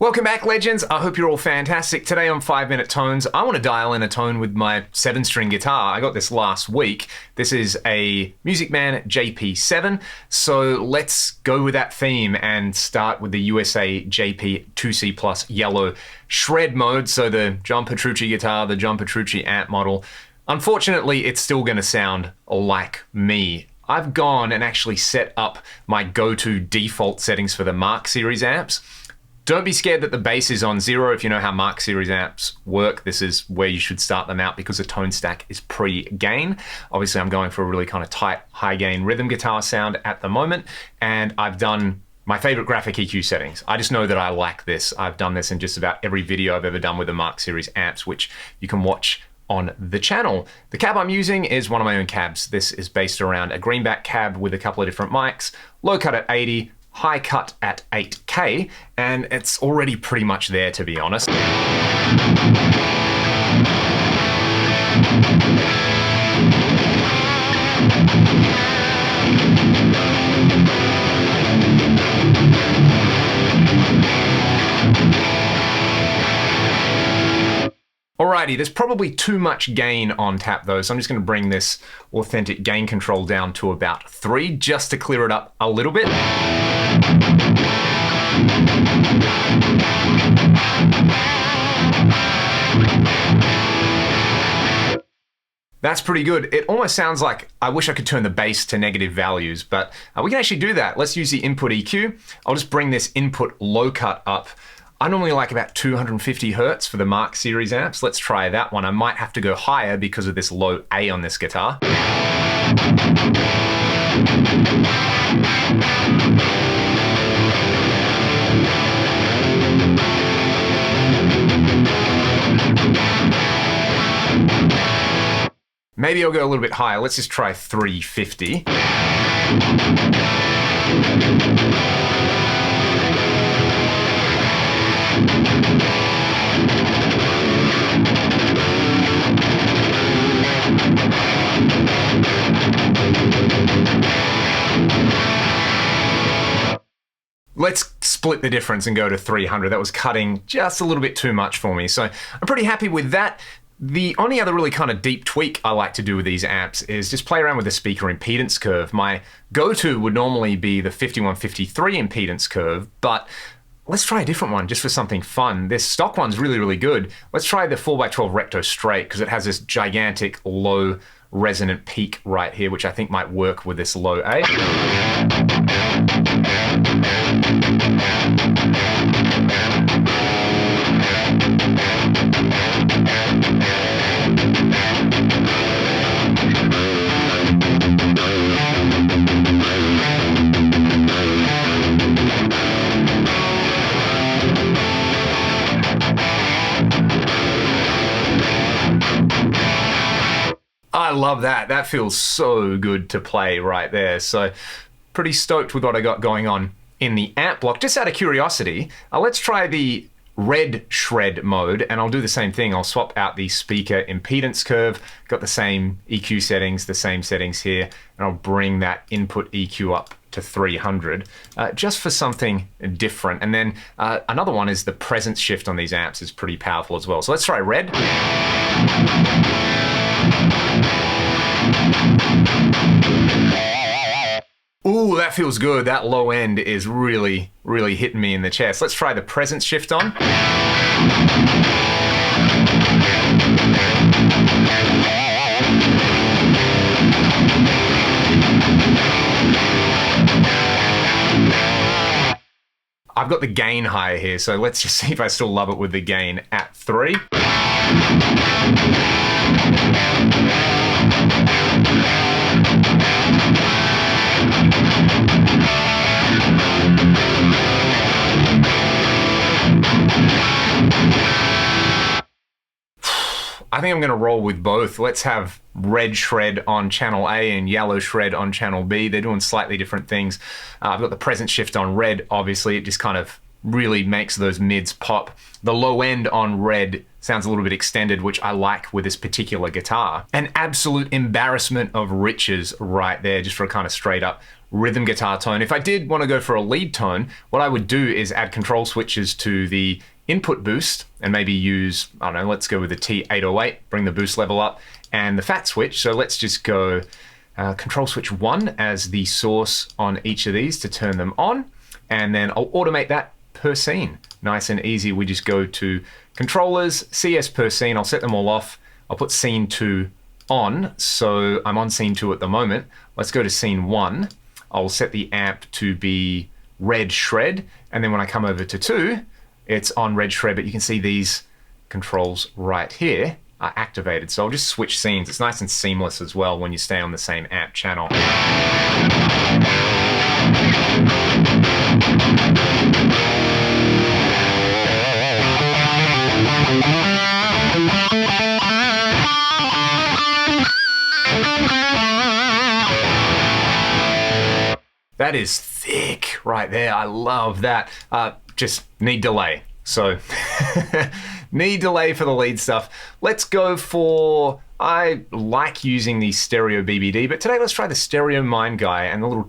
Welcome back, legends. I hope you're all fantastic. Today on 5-Minute Tones, I want to dial in a tone with my 7-string guitar. I got this last week. This is a Music Man JP7, so let's go with that theme and start with the USA JP2C+ yellow shred mode, so the John Petrucci guitar, the John Petrucci amp model. Unfortunately, it's still going to sound like me. I've gone and actually set up my go-to default settings for the Mark series amps. Don't be scared that the bass is on 0. If you know how Mark series amps work, this is where you should start them out because the tone stack is pre-gain. Obviously, I'm going for a really kind of tight, high-gain rhythm guitar sound at the moment, and I've done my favorite graphic EQ settings. I just know that I like this. I've done this in just about every video I've ever done with the Mark series amps, which you can watch on the channel. The cab I'm using is one of my own cabs. This is based around a greenback cab with a couple of different mics, low cut at 80, high cut at 8K, and it's already pretty much there, to be honest. Alrighty, there's probably too much gain on tap though, so I'm just going to bring this authentic gain control down to about 3 just to clear it up a little bit. That's pretty good. It almost sounds like I wish I could turn the bass to negative values, but we can actually do that. Let's use the input EQ. I'll just bring this input low cut up. I normally like about 250 Hertz for the Mark series amps. Let's try that one. I might have to go higher because of this low A on this guitar. Maybe I'll go a little bit higher. Let's just try 350. Let's split the difference and go to 300. That was cutting just a little bit too much for me. So I'm pretty happy with that. The only other really kind of deep tweak I like to do with these amps is just play around with the speaker impedance curve. My go-to would normally be the 5153 impedance curve, but let's try a different one just for something fun. This stock one's really, really good. Let's try the 4x12 Recto Straight because it has this gigantic low resonant peak right here, which I think might work with this low A. I love that. That feels so good to play right there. So pretty stoked with what I got going on in the amp block. Just out of curiosity, let's try the red shred mode, and I'll do the same thing. I'll swap out the speaker impedance curve. Got the same EQ settings, the same settings here, and I'll bring that input EQ up to 300 just for something different. And then another one is the presence shift on these amps is pretty powerful as well. So let's try red. Ooh, that feels good. That low end is really, really hitting me in the chest. Let's try the presence shift on. I've got the gain higher here, so let's just see if I still love it with the gain at 3. I think I'm going to roll with both. Let's have red shred on channel A and yellow shred on channel B. They're doing slightly different things. I've got the presence shift on red, obviously. It just kind of really makes those mids pop. The low end on red sounds a little bit extended, which I like with this particular guitar. An absolute embarrassment of riches right there, just for a kind of straight up rhythm guitar tone. If I did want to go for a lead tone, what I would do is add control switches to the input boost and maybe use, I don't know, let's go with the T808, bring the boost level up, and the fat switch. So let's just go control switch 1 as the source on each of these to turn them on. And then I'll automate that per scene. Nice and easy. We just go to controllers, CS per scene. I'll set them all off. I'll put scene 2 on. So I'm on scene 2 at the moment. Let's go to scene 1. I'll set the amp to be red shred. And then when I come over to 2, it's on red shred, but you can see these controls right here are activated. So I'll just switch scenes. It's nice and seamless as well when you stay on the same amp channel. That is thick right there. I love that. Just need delay. So need delay for the lead stuff. Let's go for, I like using the stereo BBD, but today let's try the stereo mind guy. And the little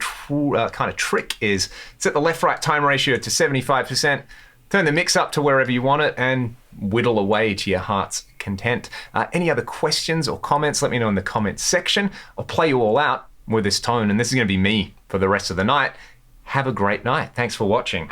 kind of trick is set the left-right time ratio to 75%, turn the mix up to wherever you want it, and whittle away to your heart's content. Any other questions or comments, let me know in the comments section. I'll play you all out with this tone, and this is going to be me for the rest of the night. Have a great night. Thanks for watching.